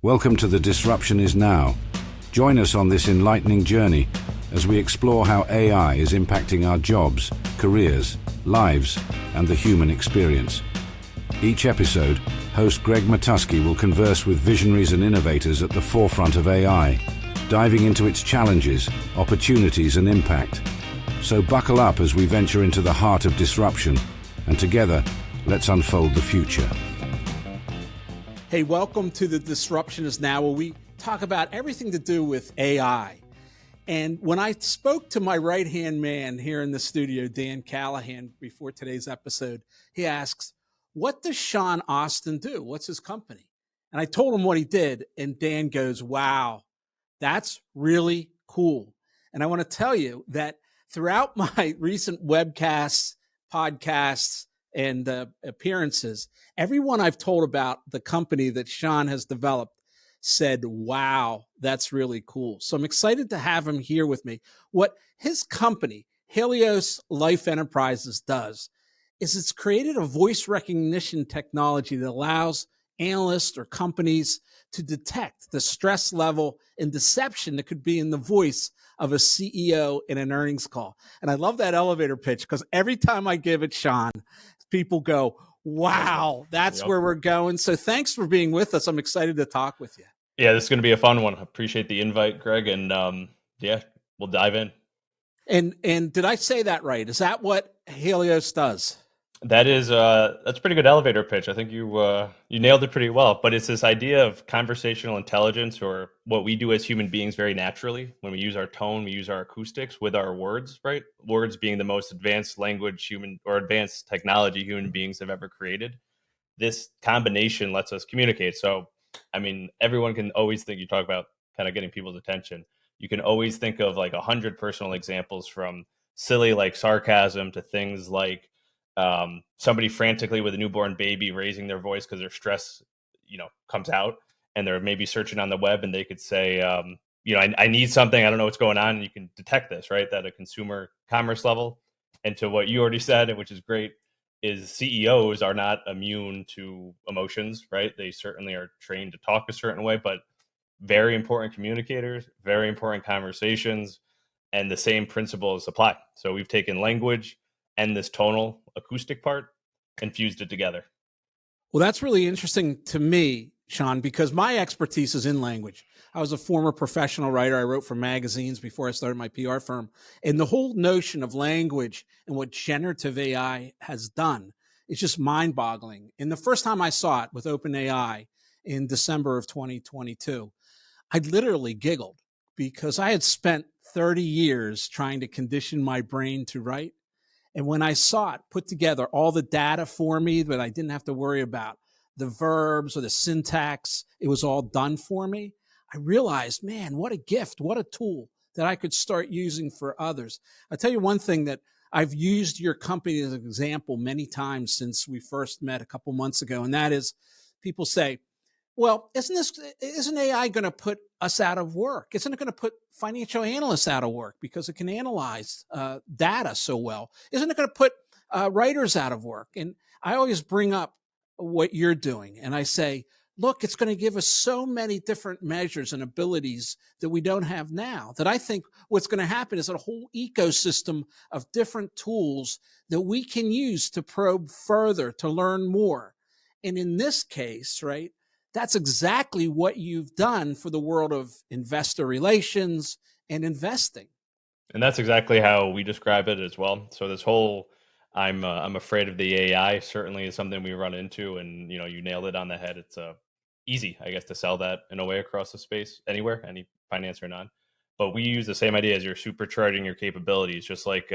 Welcome to The Disruption Is Now. Join us on this enlightening journey as we explore how AI is impacting our jobs, careers, lives, and the human experience. Each episode, host Greg Matusky will converse with visionaries and innovators at the forefront of AI, diving into its challenges, opportunities, and impact. So buckle up as we venture into the heart of disruption, and together, let's unfold the future. Hey, welcome to The Disruption Is Now, where we talk about everything to do with AI. And when I spoke to my right-hand man here in the studio, Dan Callahan, before today's episode, he asks, what does Sean Austin do? What's his company? And I told him what he did, and Dan goes, wow, that's really cool. And I want to tell you that throughout my recent webcasts, podcasts, and appearances, everyone I've told about the company that Sean has developed said, wow, that's really cool. So I'm excited to have him here with me. What his company, Helios Life Enterprises, does is it's created a voice recognition technology that allows analysts or companies to detect the stress level and deception that could be in the voice of a CEO in an earnings call. And I love that elevator pitch because every time I give it, Sean, people go, wow, that's where we're going. So thanks for being with us. I'm excited to talk with you. Yeah, this is going to be a fun one. Appreciate the invite, Greg. And we'll dive in. And did I say that right? Is that what Helios does? That's a pretty good elevator pitch. I think you nailed it pretty well. But it's this idea of conversational intelligence, or what we do as human beings very naturally when we use our tone, we use our acoustics with our words, right? Words being the most advanced language advanced technology human beings have ever created. This combination lets us communicate. So, I mean, everyone can always think, you talk about kind of getting people's attention. You can always think of like 100 personal examples, from silly like sarcasm to things like somebody frantically with a newborn baby raising their voice because their stress, comes out, and they're maybe searching on the web, and they could say, I need something, I don't know what's going on. And you can detect this, right? At a consumer commerce level. And to what you already said, and which is great, is CEOs are not immune to emotions, right? They certainly are trained to talk a certain way, but very important communicators, very important conversations, and the same principles apply. So we've taken language and this tonal acoustic part and fused it together. Well, that's really interesting to me, Sean, because my expertise is in language. I was a former professional writer. I wrote for magazines before I started my PR firm. And the whole notion of language and what generative AI has done is just mind-boggling. And the first time I saw it with OpenAI in December of 2022, I literally giggled because I had spent 30 years trying to condition my brain to write. And when I saw it put together all the data for me that I didn't have to worry about the verbs or the syntax, it was all done for me. I realized, man, what a gift, what a tool that I could start using for others. I'll tell you one thing that I've used your company as an example many times since we first met a couple months ago. And that is, people say, well, isn't AI going to put us out of work? Isn't it going to put financial analysts out of work because it can analyze data so well? Isn't it going to put writers out of work? And I always bring up what you're doing, and I say, look, it's going to give us so many different measures and abilities that we don't have now, that I think what's going to happen is a whole ecosystem of different tools that we can use to probe further, to learn more. And in this case, right, that's exactly what you've done for the world of investor relations and investing. And that's exactly how we describe it as well. So this whole I'm afraid of the AI certainly is something we run into, and you nailed it on the head. It's easy, I guess, to sell that in a way across the space, anywhere, any finance or non. But we use the same idea as you're supercharging your capabilities, just like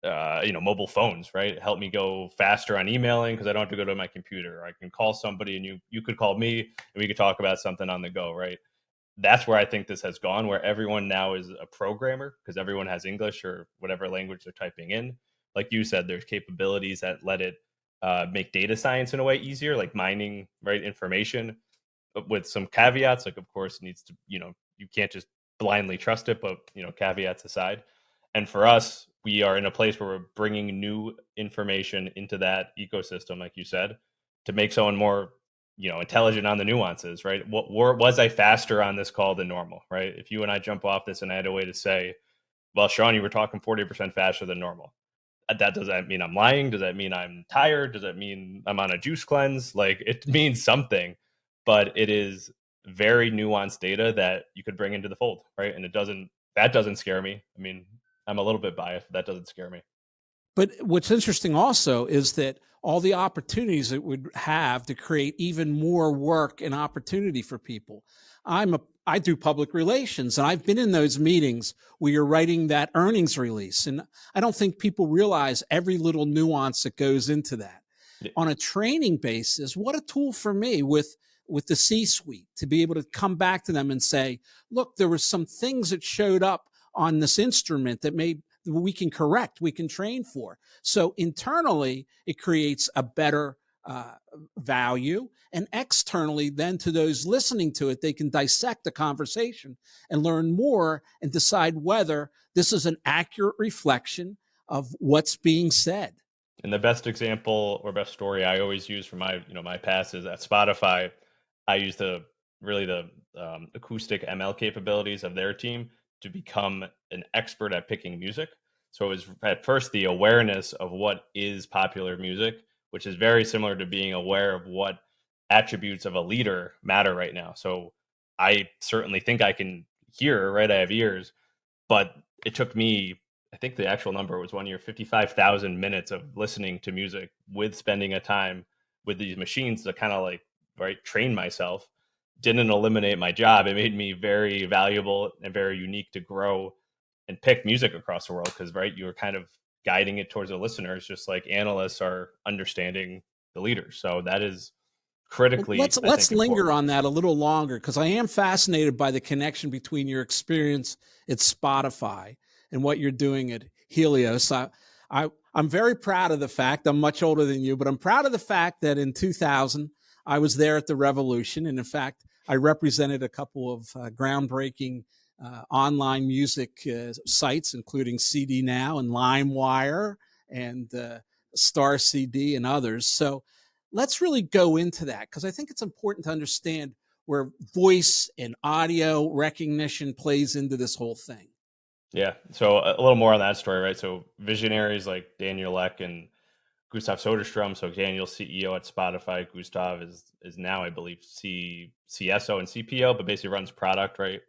mobile phones, right? Help me go faster on emailing because I don't have to go to my computer. I can call somebody, and you could call me, and we could talk about something on the go, right? That's where I think this has gone, where everyone now is a programmer because everyone has English or whatever language they're typing in. Like you said, there's capabilities that let it make data science in a way easier, like mining, right, information, but with some caveats. Like, of course, it needs to, you can't just blindly trust it, but caveats aside. And for us, we are in a place where we're bringing new information into that ecosystem, like you said, to make someone more intelligent on the nuances, right? Was I faster on this call than normal, right? If you and I jump off this and I had a way to say, well, Sean, you were talking 40% faster than normal. That does that mean I'm lying? Does that mean I'm tired? Does that mean I'm on a juice cleanse? Like, it means something, but it is very nuanced data that you could bring into the fold, right? And that doesn't scare me. I mean, I'm a little bit biased, but that doesn't scare me. But what's interesting also is that all the opportunities it would have to create even more work and opportunity for people. I do public relations, and I've been in those meetings where you're writing that earnings release, and I don't think people realize every little nuance that goes into that. Yeah. On a training basis, what a tool for me with the C-suite to be able to come back to them and say, look, there were some things that showed up on this instrument that we can correct, we can train for. So internally, it creates a better uh, value. And externally, then to those listening to it, they can dissect the conversation and learn more and decide whether this is an accurate reflection of what's being said. And the best example or best story I always use for my past is at Spotify. I use the acoustic ML capabilities of their team to become an expert at picking music. So it was at first the awareness of what is popular music, which is very similar to being aware of what attributes of a leader matter right now. So I certainly think I can hear, right? I have ears, but it took me, I think the actual number was 1 year, 55,000 minutes of listening to music with spending a time with these machines to kind of like, right, train myself. Didn't eliminate my job. It made me very valuable and very unique to grow and pick music across the world because, right, you were kind of guiding it towards the listeners, just like analysts are understanding the leaders. So that is Well, critically, I let's think, linger important. on that a little longer because I am fascinated by the connection between your experience at Spotify and what you're doing at Helios. I'm very proud of the fact I'm much older than you, but I'm proud of the fact that in 2000 I was there at the Revolution, and in fact I represented a couple of groundbreaking online music sites, including CD Now and LimeWire and Star CD and others. So let's really go into that because I think it's important to understand where voice and audio recognition plays into this whole thing. Yeah. So a little more on that story, right? So visionaries like Daniel Ek and Gustav Soderstrom. So Daniel's CEO at Spotify. Gustav is now, I believe, CSO and CPO, but basically runs product, right?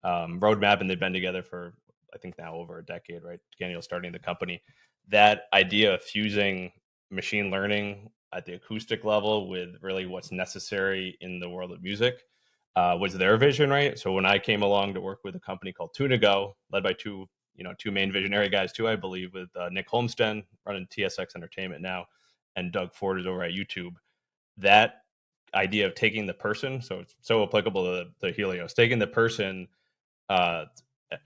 Roadmap, and they've been together for I think now over a decade, right? Daniel starting the company. That idea of fusing machine learning at the acoustic level with really what's necessary in the world of music was their vision, right? So when I came along to work with a company called Tunigo, led by two main visionary guys too, I believe, with Nick Holmsten running TSX Entertainment now, and Doug Ford is over at YouTube. That idea of taking the person, so it's so applicable to the Helios, taking the person uh,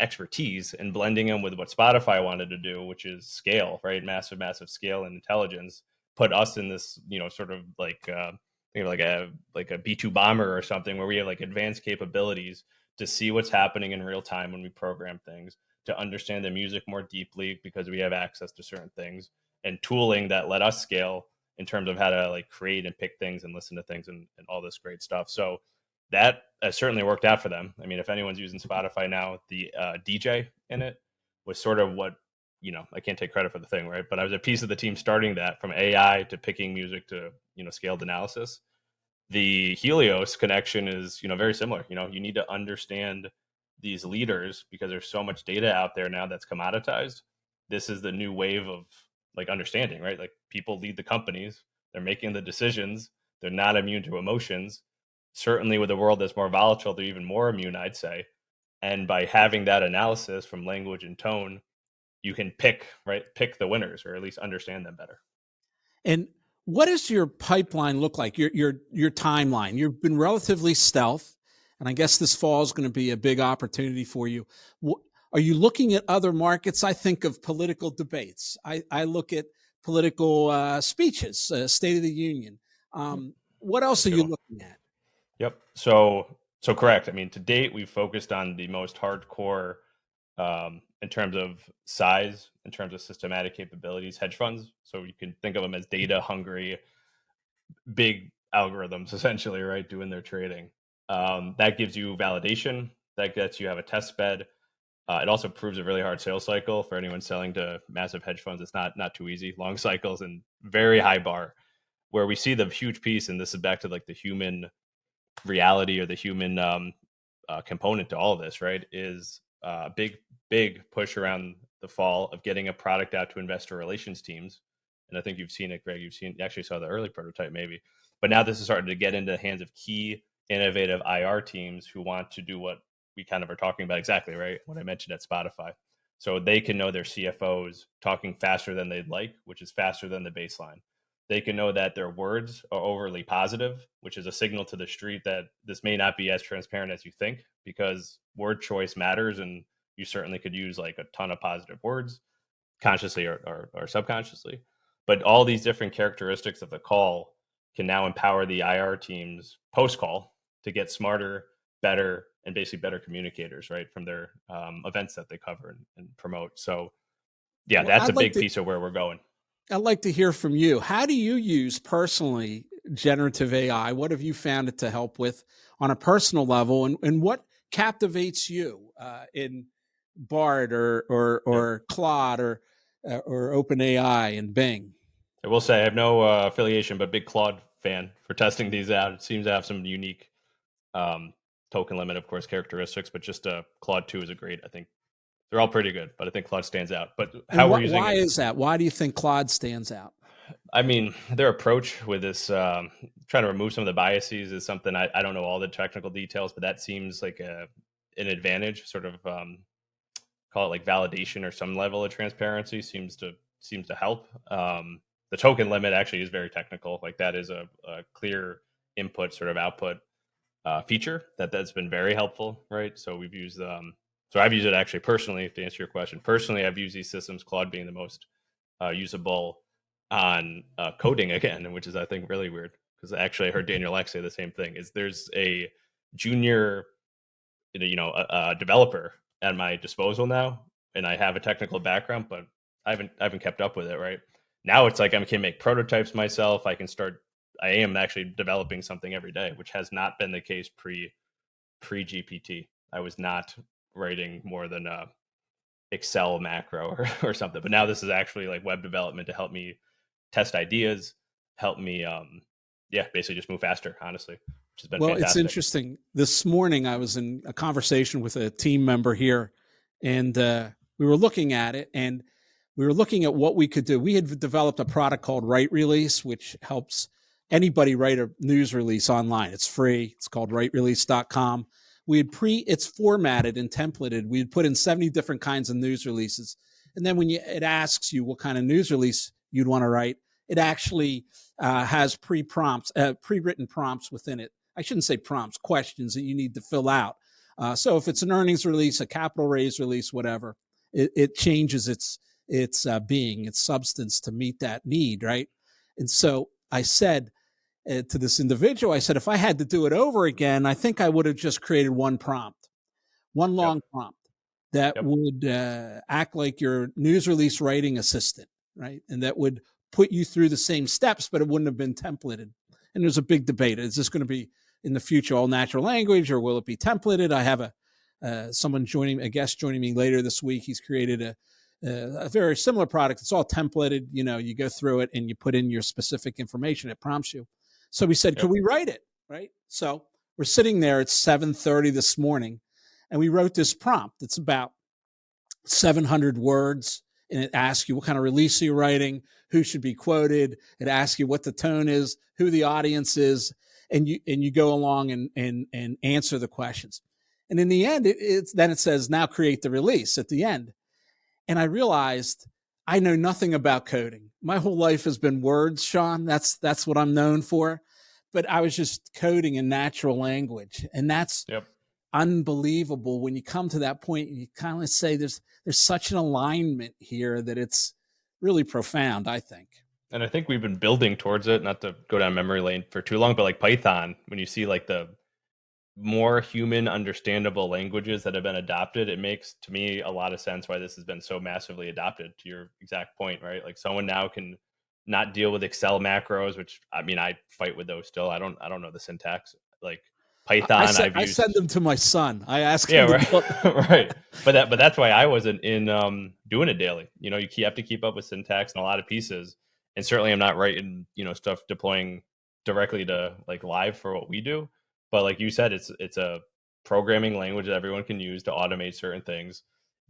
expertise and blending them with what Spotify wanted to do, which is scale, right? Massive scale and intelligence. Put us in this, sort of like like a B2 bomber or something, where we have like advanced capabilities to see what's happening in real time when we program things, to understand the music more deeply because we have access to certain things, and tooling that let us scale in terms of how to like create and pick things and listen to things and all this great stuff. So that has certainly worked out for them. I mean, if anyone's using Spotify now, the DJ in it was sort of what, I can't take credit for the thing, right? But I was a piece of the team starting that, from AI to picking music to, scaled analysis. The Helios connection is, very similar. You need to understand these leaders because there's so much data out there now that's commoditized. This is the new wave of like understanding, right? Like, people lead the companies, they're making the decisions, they're not immune to emotions. Certainly with a world that's more volatile, they're even more immune, I'd say. And by having that analysis from language and tone, you can pick the winners, or at least understand them better. And what does your pipeline look like? Your timeline. You've been relatively stealth, and I guess this fall is going to be a big opportunity for you. Are you looking at other markets? I think of political debates. I look at political speeches, State of the Union. What else That's are a good you one. looking at? Yep. So correct. I mean, to date, we've focused on the most hardcore, in terms of size, in terms of systematic capabilities, hedge funds. So you can think of them as data hungry, big algorithms essentially, right? Doing their trading. That gives you validation. That gets you have a test bed. It also proves a really hard sales cycle for anyone selling to massive hedge funds. It's not too easy. Long cycles and very high bar. Where we see the huge piece, and this is back to like the human reality or the human component to all of this, right? Is a big push around the fall of getting a product out to investor relations teams. And I think you've seen it, Greg. You actually saw the early prototype, maybe. But now this is starting to get into the hands of key innovative IR teams who want to do what we kind of are talking about exactly, right? What I mentioned at Spotify. So they can know their CFOs talking faster than they'd like, which is faster than the baseline. They can know that their words are overly positive, which is a signal to the street that this may not be as transparent as you think, because word choice matters. And you certainly could use like a ton of positive words consciously or subconsciously. But all these different characteristics of the call can now empower the IR teams post call to get smarter, better, and basically better communicators, right, from their events that they cover and promote. So, yeah, Well, that's a big piece of where we're going. I'd like to hear from you. How do you use personally generative AI? What have you found it to help with on a personal level, and what captivates you in Bard or Claude or OpenAI and Bing? I will say I have no affiliation, but big Claude fan for testing these out. It seems to have some unique um, token limit, of course, characteristics, but just Claude 2 is a great. I think they're all pretty good, but I think Claude stands out. But And how we're using why it, is that? Why do you think Claude stands out? I mean, their approach with this trying to remove some of the biases is something I don't know all the technical details, but that seems like an advantage, sort of call it like validation or some level of transparency seems to help. The token limit actually is very technical. Like that is a clear input sort of output feature that's been very helpful, right? So we've used so I've used it actually personally to answer your question. Personally, I've used these systems, Claude being the most usable on coding again, which is I think really weird because actually I heard Daniel Ek say the same thing. Is there's a junior, a developer at my disposal now, and I have a technical background, but I haven't kept up with it. Right now, it's like I can make prototypes myself. I can start. I am actually developing something every day, which has not been the case pre GPT. I was not writing more than a Excel macro or something, but now this is actually like web development to help me test ideas, help me, basically just move faster. Honestly, which has been Well, it's fantastic. interesting. This morning, I was in a conversation with a team member here, and we were looking at it, and we were looking at what we could do. We had developed a product called Write Release, which helps anybody write a news release online. It's free. It's called writerelease.com. It's formatted and templated. We had put in 70 different kinds of news releases. And then when it asks you what kind of news release you'd want to write, it actually has pre-written prompts within it. I shouldn't say prompts, questions that you need to fill out. So if it's an earnings release, a capital raise release, whatever, it changes its being, its substance to meet that need, right? And so I said to this individual, I said, if I had to do it over again, I think I would have just created one prompt, one Yep. long prompt that Yep. would act like your news release writing assistant, right? And that would put you through the same steps, but it wouldn't have been templated. And there's a big debate. Is this going to be in the future all natural language, or will it be templated? I have a guest joining me later this week. He's created a very similar product. It's all templated. You go through it and you put in your specific information. It prompts you. So we said, Yep. could we write it? Right. So we're sitting there at 7:30 this morning, and we wrote this prompt. It's about 700 words, and it asks you what kind of release are you writing, who should be quoted. It asks you what the tone is, who the audience is, and you go along and answer the questions. And in the end, then it says, now create the release at the end. And I realized I know nothing about coding. My whole life has been words, Sean. That's what I'm known for. But I was just coding in natural language, and that's Yep. unbelievable when you come to that point and you kind of say there's such an alignment here that it's really profound, I think. And I think we've been building towards it, not to go down memory lane for too long, but like Python, when you see like the more human understandable languages that have been adopted, it makes to me a lot of sense why this has been so massively adopted, to your exact point, right? Like someone now can not deal with Excel macros, which I mean, I fight with those still. I don't know the syntax. Like Python, I send them to my son. I ask yeah, him to right, right. But that's why I wasn't in doing it daily. You know, you have to keep up with syntax and a lot of pieces. And certainly, I'm not writing stuff deploying directly to like live for what we do. But like you said, it's a programming language that everyone can use to automate certain things.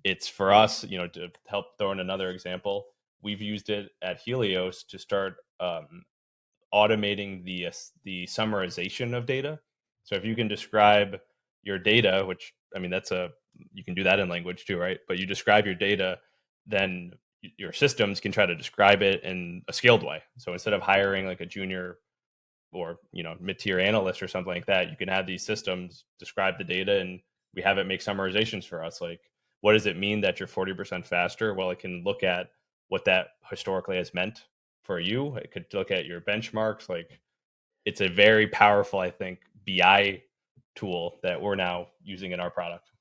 It's for us, to help throw in another example. We've used it at Helios to start automating the summarization of data. So if you can describe your data, which I mean you can do that in language too, right? But you describe your data, then your systems can try to describe it in a scaled way. So instead of hiring like a junior or mid-tier analyst or something like that, you can have these systems describe the data, and we have it make summarizations for us. Like, what does it mean that you're 40% faster? Well, it can look at what that historically has meant for you. It could look at your benchmarks. Like, it's a very powerful, I think, BI tool that we're now using in our product.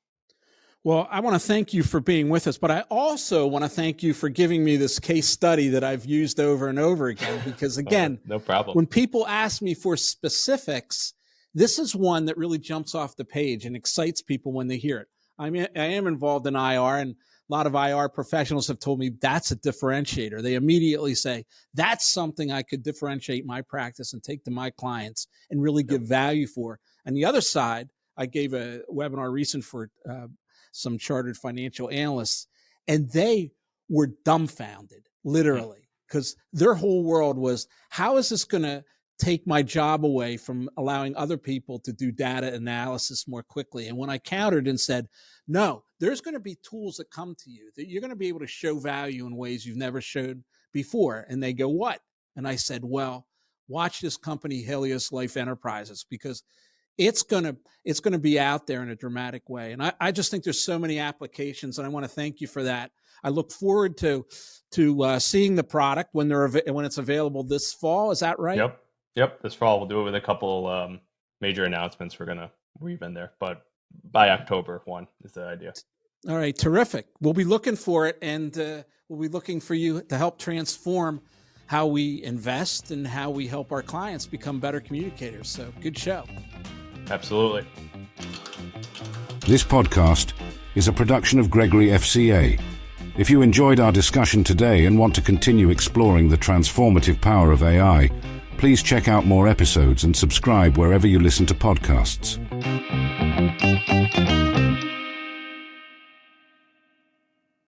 Well, I want to thank you for being with us, but I also want to thank you for giving me this case study that I've used over and over again, because again, no problem. When people ask me for specifics, this is one that really jumps off the page and excites people when they hear it. I am involved in IR, and a lot of IR professionals have told me that's a differentiator. They immediately say, that's something I could differentiate my practice and take to my clients and really give value for. And the other side, I gave a webinar recent for some chartered financial analysts, and they were dumbfounded, literally, because their whole world was, how is this going to take my job away from allowing other people to do data analysis more quickly? And when I countered and said, no, there's going to be tools that come to you that you're going to be able to show value in ways you've never showed before. And they go, what? And I said, well, watch this company, Helios Life Enterprises, because it's going to be out there in a dramatic way. And I just think there's so many applications, and I want to thank you for that. I look forward to seeing the product when it's available this fall. Is that right? Yep. This fall, we'll do it with a couple major announcements. We're going to weave in there, but by October 1 is the idea. All right. Terrific. We'll be looking for it, and we'll be looking for you to help transform how we invest and how we help our clients become better communicators. So good show. Absolutely. This podcast is a production of Gregory FCA. If you enjoyed our discussion today and want to continue exploring the transformative power of AI, please check out more episodes and subscribe wherever you listen to podcasts.